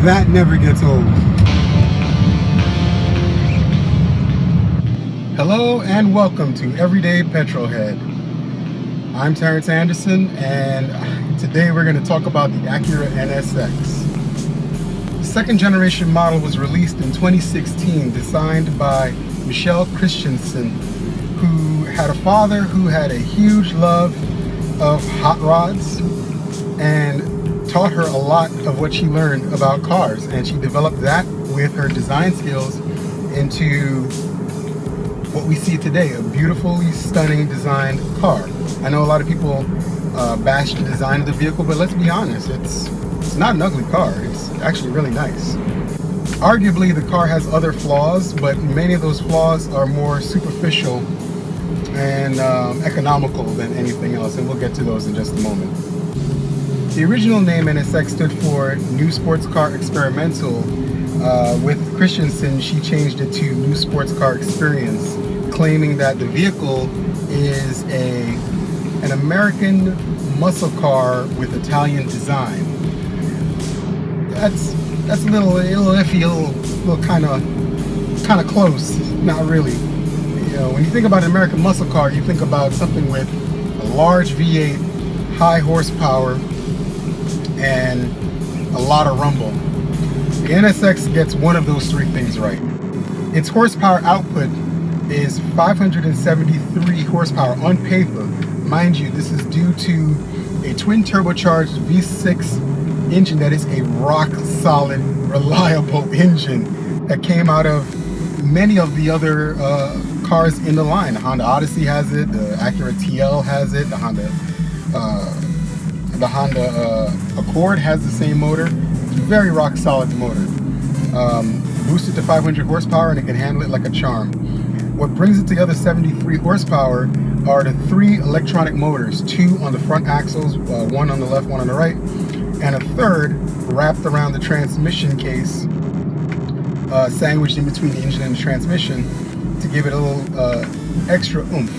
That never gets old. Hello and welcome to Everyday Petrolhead. I'm Terence Anderson, and today we're going to talk about the Acura NSX. The second generation model was released in 2016, designed by Michelle Christensen, who had a father who had a huge love of hot rods and taught her a lot of what she learned about cars, and she developed that with her design skills into what we see today, a beautifully stunning designed car. I know a lot of people bash the design of the vehicle, but let's be honest, it's not an ugly car. It's actually really nice. Arguably, the car has other flaws, but many of those flaws are more superficial and economical than anything else, and we'll get to those in just a moment. The original name NSX stood for New Sports Car Experimental. With Christensen, she changed it to New Sports Car Experience, claiming that the vehicle is an American muscle car with Italian design. That's a little iffy, a little kind of close. Not really. You know, when you think about an American muscle car, you think about something with a large V8, high horsepower, and a lot of rumble. The NSX gets one of those three things right. Its horsepower output is 573 horsepower on paper. Mind you, this is due to a twin turbocharged V6 engine that is a rock solid, reliable engine that came out of many of the other cars in the line. The Honda Odyssey has it, the Acura TL has it, the Honda Accord has the same motor. Very rock solid motor. Boosted to 500 horsepower, and it can handle it like a charm. What brings it to the other 73 horsepower are the three electronic motors, two on the front axles, one on the left, one on the right, and a third wrapped around the transmission case, sandwiched in between the engine and the transmission to give it a little extra oomph.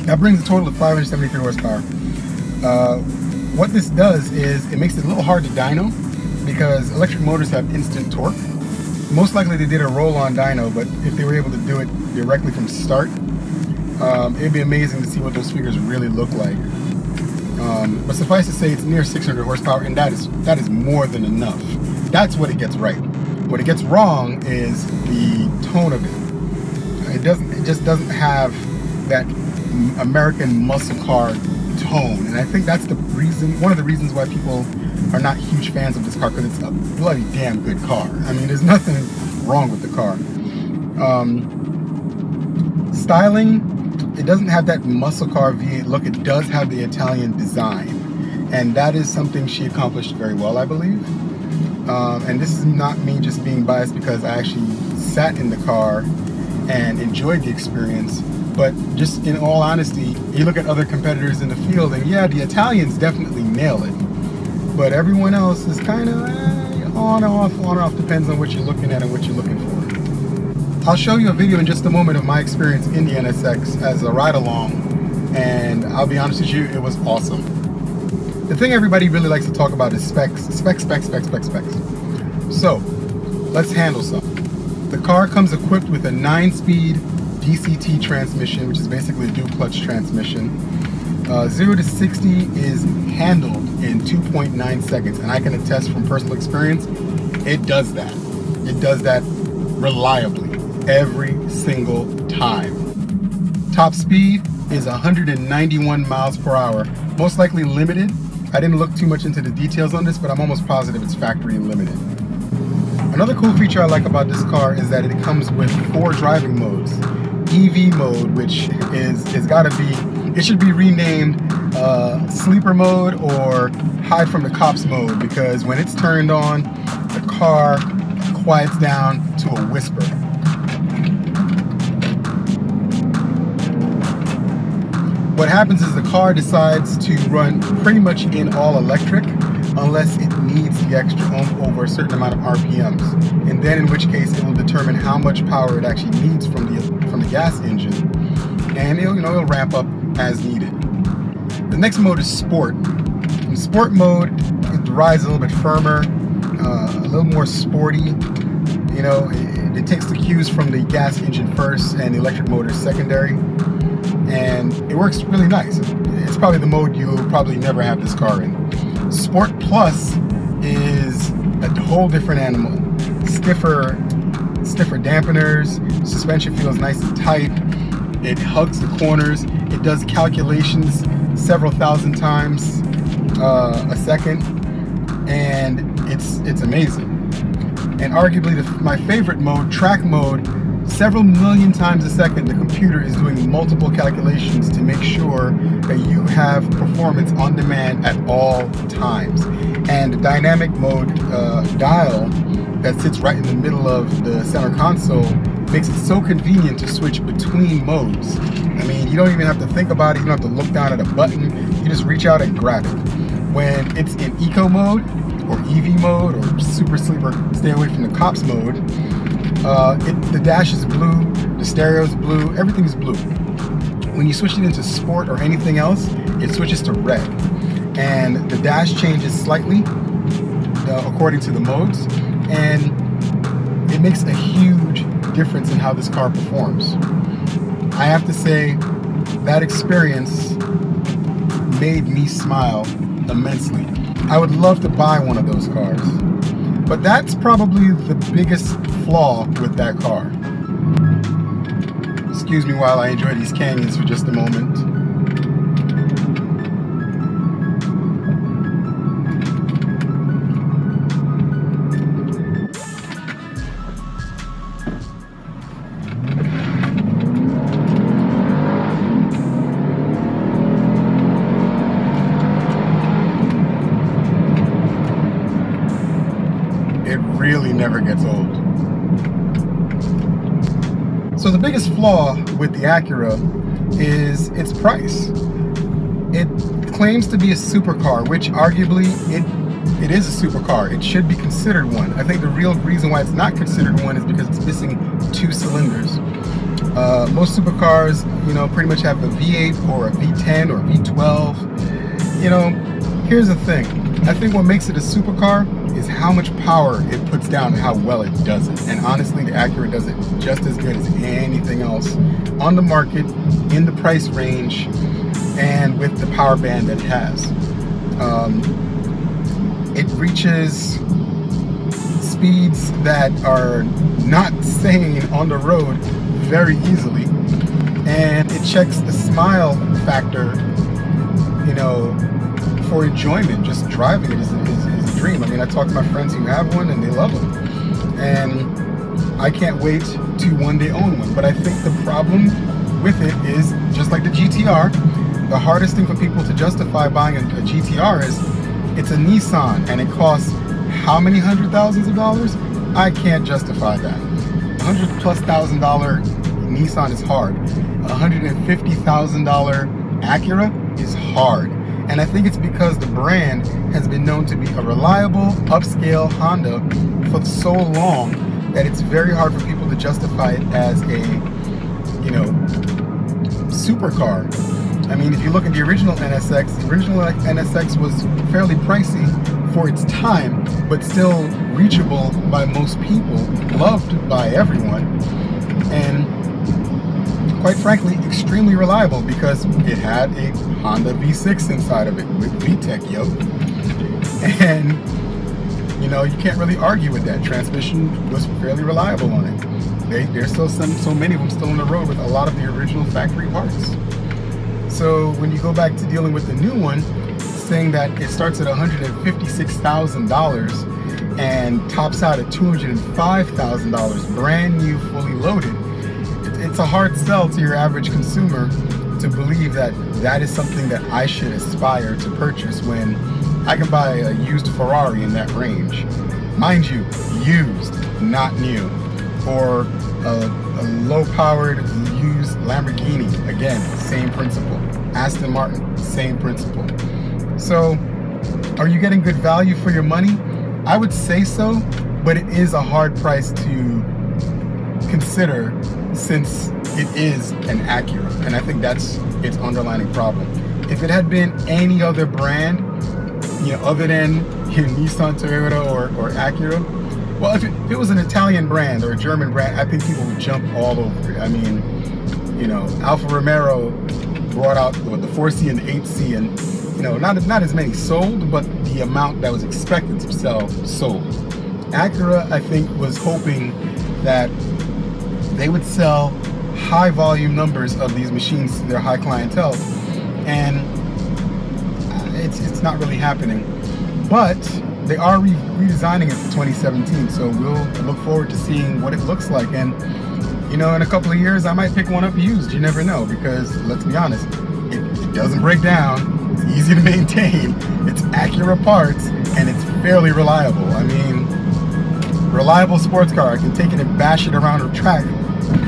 That brings a total of 573 horsepower. What this does is it makes it a little hard to dyno, because electric motors have instant torque. Most likely they did a roll-on dyno, but if they were able to do it directly from start, it'd be amazing to see what those figures really look like. But suffice to say, it's near 600 horsepower, and that is more than enough. That's what it gets right. What it gets wrong is the tone of it. It just doesn't have that American muscle car tone, and I think that's one of the reasons why people are not huge fans of this car, because it's a bloody damn good car. I mean, there's nothing wrong with the car. Styling, it doesn't have that muscle car V8 look. It does have the Italian design, and that is something she accomplished very well, I believe. And this is not me just being biased, because I actually sat in the car and enjoyed the experience. But just in all honesty, you look at other competitors in the field, and yeah, the Italians definitely nail it. But everyone else is kind of on and off, depends on what you're looking at and what you're looking for. I'll show you a video in just a moment of my experience in the NSX as a ride-along, and I'll be honest with you, it was awesome. The thing everybody really likes to talk about is specs. So, let's handle some. The car comes equipped with a 9-speed DCT transmission, which is basically a dual clutch transmission. 0 to 60 is handled in 2.9 seconds, and I can attest from personal experience, it does that. It does that reliably every single time. Top speed is 191 miles per hour, most likely limited. I didn't look too much into the details on this, but I'm almost positive it's factory limited. Another cool feature I like about this car is that it comes with 4 driving modes. EV mode, which it should be renamed sleeper mode or hide from the cops mode, because when it's turned on, the car quiets down to a whisper. What happens is the car decides to run pretty much in all electric unless it needs the extra oomph over a certain amount of RPMs, and then in which case it will determine how much power it actually needs from the gas engine, and it'll ramp up as needed. The next mode is Sport. In Sport mode, it rides a little bit firmer, a little more sporty. You know, it takes the cues from the gas engine first and the electric motor secondary, and it works really nice. It's probably the mode you'll probably never have this car in. Sport Plus is a whole different animal. Stiffer dampeners, suspension feels nice and tight, it hugs the corners, it does calculations several thousand times a second, and it's amazing. And arguably my favorite mode, track mode, several million times a second the computer is doing multiple calculations to make sure that you have performance on demand at all times. And the dynamic mode dial that sits right in the middle of the center console makes it so convenient to switch between modes. I mean, you don't even have to think about it, you don't have to look down at a button, you just reach out and grab it. When it's in eco mode, or EV mode, or super sleeper, stay away from the cops mode, the dash is blue, the stereo is blue, everything is blue. When you switch it into sport or anything else, it switches to red. And the dash changes slightly according to the modes, and it makes a huge difference in how this car performs. I have to say, that experience made me smile immensely. I would love to buy one of those cars, but that's probably the biggest flaw with that car. Excuse me while I enjoy these canyons for just a moment. Really never gets old. So the biggest flaw with the Acura is its price. It claims to be a supercar, which arguably it is a supercar. It should be considered one. I think the real reason why it's not considered one is because it's missing 2 cylinders. Most supercars, you know, pretty much have a V8 or a V10 or a V12. You know, here's the thing. I think what makes it a supercar is how much power it puts down and how well it does it. And honestly, the Acura does it just as good as anything else on the market, in the price range, and with the power band that it has. It reaches speeds that are not sane on the road very easily, and it checks the smile factor, you know, for enjoyment. Just driving it is a dream. I mean, I talk to my friends who have one and they love them, and I can't wait to one day own one. But I think the problem with it is, just like the GTR, the hardest thing for people to justify buying a GTR is it's a Nissan and it costs how many hundred thousands of dollars? I can't justify that. $100,000+ Nissan is hard. $150,000 Acura is hard. And I think it's because the brand has been known to be a reliable, upscale Honda for so long that it's very hard for people to justify it as a, you know, supercar. I mean, if you look at the original NSX, the original NSX was fairly pricey for its time, but still reachable by most people, loved by everyone, and quite frankly, extremely reliable because it had a Honda V6 inside of it with VTEC, yo. And, you know, you can't really argue with that. Transmission was fairly reliable on it. There's still so many of them still on the road with a lot of the original factory parts. So when you go back to dealing with the new one, saying that it starts at $156,000 and tops out at $205,000, brand new, fully loaded, it's a hard sell to your average consumer to believe that that is something that I should aspire to purchase when I can buy a used Ferrari in that range. Mind you, used, not new. Or a low-powered used Lamborghini, again, same principle. Aston Martin, same principle. So, are you getting good value for your money? I would say so, but it is a hard price to consider since it is an Acura, and I think that's its underlying problem. If it had been any other brand, you know, other than Nissan, Toyota, or Acura. Well, if it was an Italian brand or a German brand, I think people would jump all over it. I mean, you know, Alfa Romero brought out the 4C and the 8C, and you know, not as many sold, but the amount that was expected to sell sold. Acura, I think, was hoping that they would sell high volume numbers of these machines to their high clientele, and it's not really happening. But they are redesigning it for 2017, so we'll look forward to seeing what it looks like. And you know, in a couple of years, I might pick one up used. You never know, because let's be honest, it doesn't break down. It's easy to maintain. It's Acura parts, and it's fairly reliable. I mean, reliable sports car. I can take it and bash it around a track,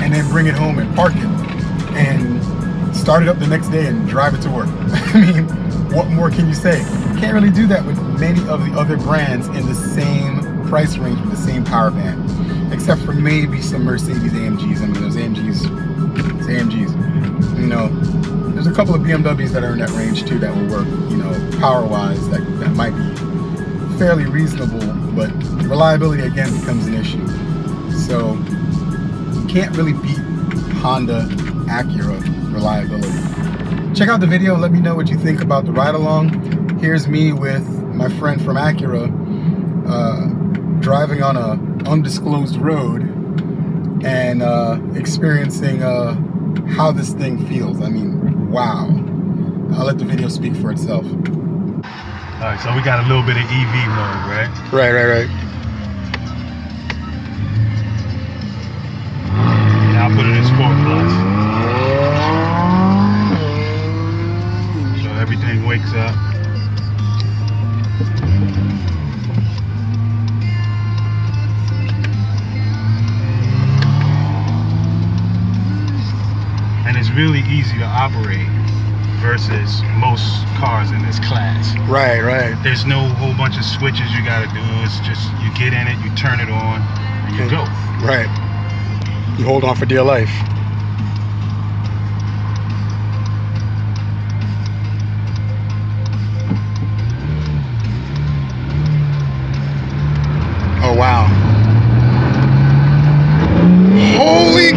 and then bring it home and park it, and start it up the next day and drive it to work. I mean, what more can you say? You can't really do that with many of the other brands in the same price range with the same power band, except for maybe some Mercedes AMGs. I mean, those AMGs, it's AMGs. You know, there's a couple of BMWs that are in that range too that will work, you know, power-wise, that might be fairly reasonable, but reliability again becomes an issue. So you can't really beat Honda Acura reliability. Check out the video and let me know what you think about the ride-along. Here's me with my friend from Acura driving on a undisclosed road and experiencing how this thing feels. I mean, wow. I'll let the video speak for itself. Alright, so we got a little bit of EV mode, right? Right. Now I'll put it in Sport Plus. So everything wakes up. And it's really easy to operate versus most cars in this class. Right. There's no whole bunch of switches you gotta do. It's just you get in it, you turn it on, and you go. Right. You hold on for dear life. Oh wow. Holy.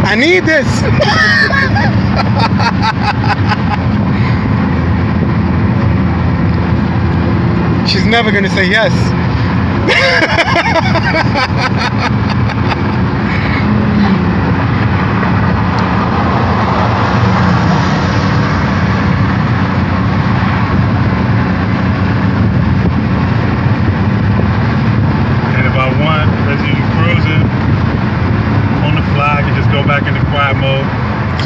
I need this. She's never gonna say yes. And if I want, as you cruising on the fly, I can just go back into quiet mode.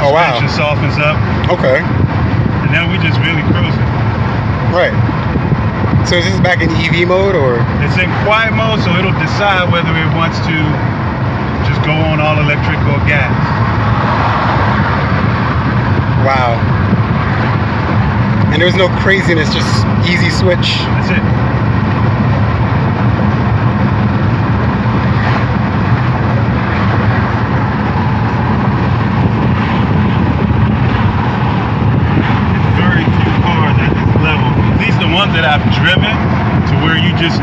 Oh wow. Suspension softens up. Okay. And then we just really cruising. Right. So is this back in EV mode or? It's in quiet mode, so it'll decide whether it wants to just go on all electric or gas. Wow. And there's no craziness, just easy switch. That's it. Very few cars at this level, at least the ones that I've driven, to where you just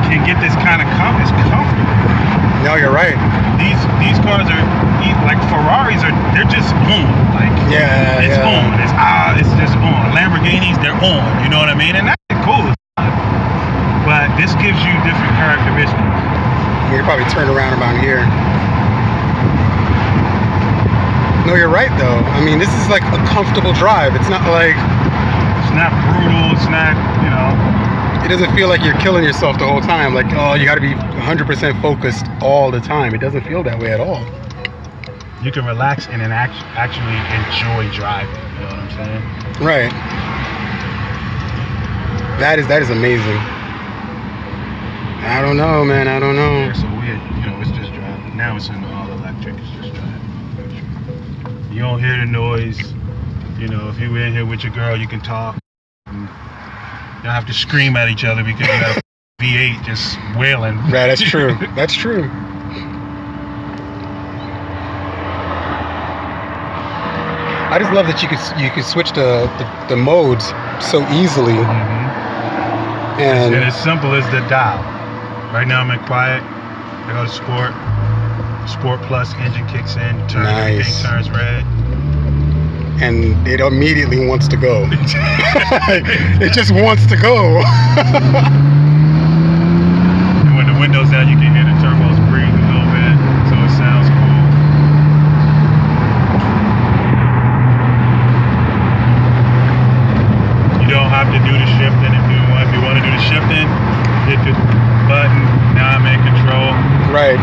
can get this kind of it's comfortable. No, you're right. These cars are like Ferraris they're just on. Like it's on. It's just on. Lamborghinis, they're on. You know what I mean? And that's cool. But this gives you different characteristics. You can probably turn around here. No, you're right though. I mean, this is like a comfortable drive. It's not like, it's not brutal. It's not, you know. It doesn't feel like you're killing yourself the whole time. Like, oh, you got to be 100% focused all the time. It doesn't feel that way at all. You can relax and then actually enjoy driving. You know what I'm saying? Right. That is amazing. I don't know, man. I don't know. Yeah, so you know, it's just driving. Now it's in all electric. It's just driving. You don't hear the noise. You know, if you're in here with your girl, you can talk. You don't have to scream at each other because you got a V8 just wailing. Right, that's true. That's true. I just love that you could switch the modes so easily. Mm-hmm. And as simple as the dial. Right now I'm in quiet. I go to sport. Sport plus engine kicks in. Everything turns red. And it immediately wants to go. It just wants to go. And when the window's down, you can hear the turbos breathe a little bit, so it sounds cool. You don't have to do the shifting if you want to do the shifting. Hit the button. Now I'm in control. Right.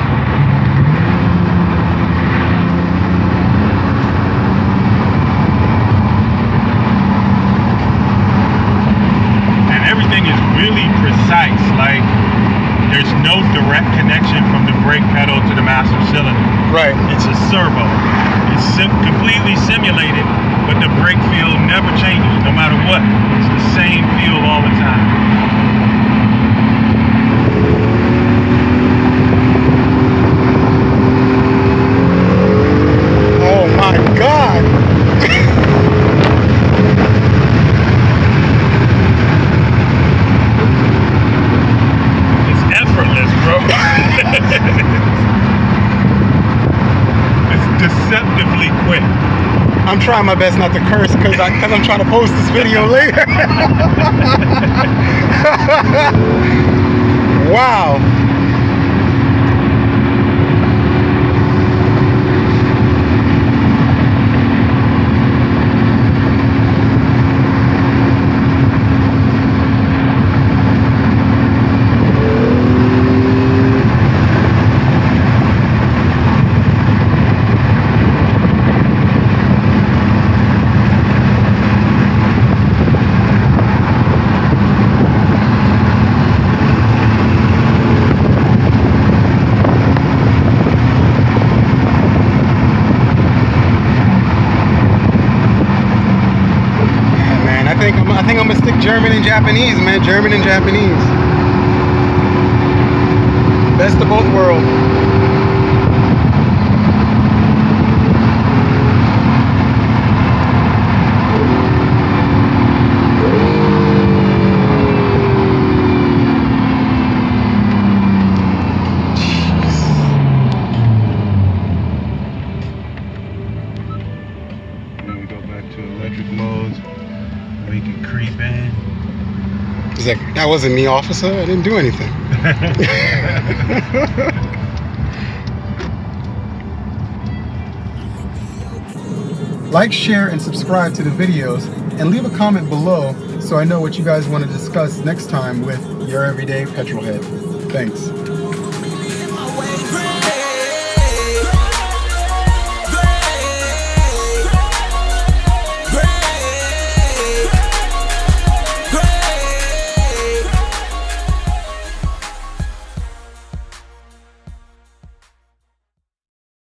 Everything is really precise. Like, there's no direct connection from the brake pedal to the master cylinder. Right. It's a servo. It's completely simulated, but the brake feel never changes, no matter what. It's the same feel all the time. Oh my God. It's deceptively quick. I'm trying my best not to curse because I'm trying to post this video later. Wow. I think I'm gonna stick German and Japanese, man. German and Japanese. Best of both worlds. Then we go back to electric modes. We can creep in. He's like, that wasn't me, officer. I didn't do anything. Like, share, and subscribe to the videos, and leave a comment below so I know what you guys want to discuss next time with your everyday petrol head. Thanks.